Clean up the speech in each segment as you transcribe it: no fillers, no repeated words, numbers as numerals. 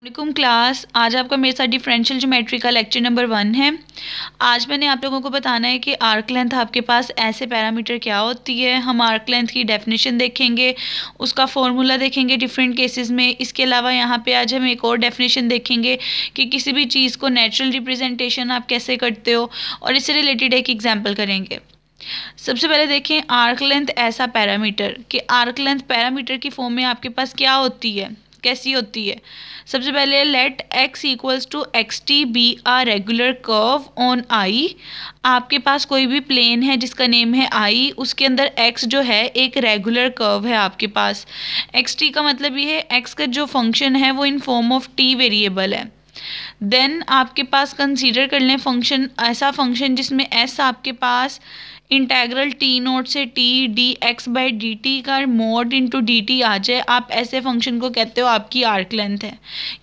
वालेकुम क्लास। आज आपका मेरे साथ डिफरेंशियल ज्योमेट्री का लेक्चर नंबर 1 है। आज मैंने आप लोगों को बताना है कि आर्क लेंथ आपके पास ऐसे पैरामीटर क्या होती है। हम आर्क लेंथ की डेफिनेशन देखेंगे, उसका फॉर्मूला देखेंगे डिफरेंट केसेस में। इसके अलावा यहाँ पे आज हम एक और डेफिनेशन देखेंगे कि किसी भी चीज़ को नेचुरल रिप्रेजेंटेशन आप कैसे करते हो, और इससे रिलेटेड एक एग्जाम्पल करेंगे। सबसे पहले देखें आर्क लेंथ ऐसा पैरामीटर कि आर्क लेंथ पैरामीटर की फॉर्म में आपके पास क्या होती है, कैसी होती है। सबसे पहले let x equals to x t be a regular curve on I. आपके पास कोई भी प्लेन है जिसका नेम है आई, उसके अंदर x जो है एक रेगुलर कर्व है आपके पास। एक्स टी का मतलब ये है x का जो फंक्शन है वो in form of t variable है। देन आपके पास कंसीडर कर लें फंक्शन, ऐसा फंक्शन जिसमें s आपके पास इंटेग्रल टी नोट से T D x by D T का मोड इंटू डी टी आ जाए, आप ऐसे फंक्शन को कहते हो आपकी आर्क लेंथ है।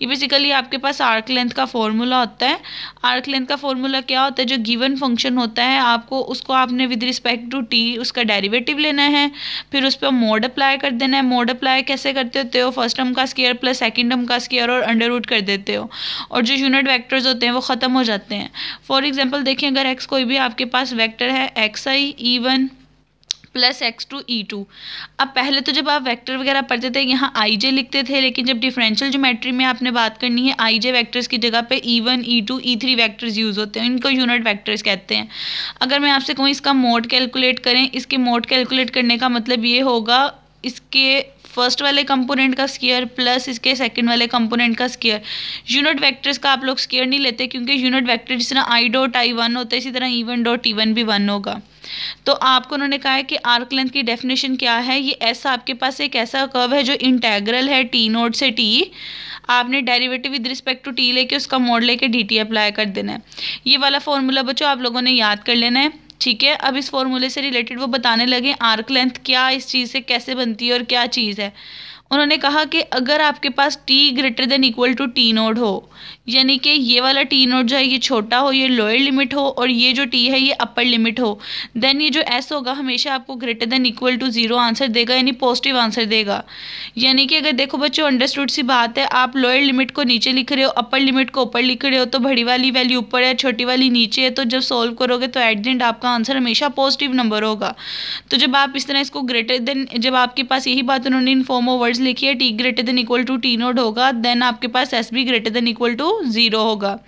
ये बेसिकली आपके पास आर्क लेंथ का फॉर्मूला होता है। आर्क लेंथ का फॉर्मूला क्या होता है, जो गिवन फंक्शन होता है आपको उसको आपने विद रिस्पेक्ट टू टी उसका डेरिवेटिव लेना है, फिर उस पर मोड अप्लाई कर देना है। मोड अप्लाई कैसे करते होते हो, फर्स्ट टर्म का स्क्वायर प्लस सेकेंड टर्म का स्क्वायर और अंडर रूट कर देते हो, और जो यूनिट वेक्टर्स होते हैं वो ख़त्म हो जाते हैं। फॉर एग्जाम्पल देखें, अगर एक्स कोई भी आपके पास वेक्टर है एक्स आई ई1 प्लस x2 e2। अब पहले तो जब आप वेक्टर वगैरह पढ़ते थे यहाँ आई जे लिखते थे, लेकिन जब डिफरेंशियल ज्योमेट्री में आपने बात करनी है आई जे वैक्टर्स की जगह पे e1 e2 e3 vectors use होते हैं, इनको यूनिट वैक्टर्स कहते हैं। अगर मैं आपसे कहूँ इसका मोड कैलकुलेट करें, इसके मोड कैलकुलेट करने का मतलब ये होगा इसके फर्स्ट वाले कंपोनेंट का स्क्वायर प्लस इसके सेकंड वाले कंपोनेंट का स्क्वायर। यूनिट वेक्टर्स का आप लोग स्क्वायर नहीं लेते, क्योंकि यूनिट वेक्टर जिस तरह आई डॉट आई 1 होता है इसी तरह ई1 डॉट ई1 भी 1 होगा। तो आपको उन्होंने कहा है कि आर्क लेंथ की डेफिनेशन क्या है, ये ऐसा आपके पास एक ऐसा कर्व है जो इंटेग्रल है टी नोट से टी, आपने derivative with respect to t लेके उसका मोड लेके डी टी अप्लाई कर देना है। ये वाला फॉर्मूला बच्चों आप लोगों ने याद कर लेना है, ठीक है। अब इस फॉर्मूले से रिलेटेड वो बताने लगे आर्क लेंथ क्या, इस चीज़ से कैसे बनती है और क्या चीज़ है। उन्होंने कहा कि अगर आपके पास t greater than equal to t naught हो, यानी कि ये वाला टी नोड जो है ये छोटा हो, ये लोअर लिमिट हो, और ये जो t है ये अपर लिमिट हो, देन ये जो s होगा हमेशा आपको greater than equal to 0 answer देगा, यानी पॉजिटिव आंसर देगा। यानी कि अगर देखो बच्चों अंडरस्टूड सी बात है, आप लोअर लिमिट को नीचे लिख रहे हो, अपर लिमिट को ऊपर लिख रहे हो, तो बड़ी वाली वैल्यू ऊपर है छोटी वाली नीचे है, तो जब सॉल्व करोगे तो एट द एंड आपका आंसर हमेशा पॉजिटिव नंबर होगा। तो जब आप इस तरह इसको ग्रेटर देन, जब आपके पास यही बात उन्होंने इन फॉर्म ऑफ वर्ड्स लिखी है, t greater than equal to t naught होगा, देन आपके पास एस भी ग्रेटर देन इक्वल टू 0 होगा।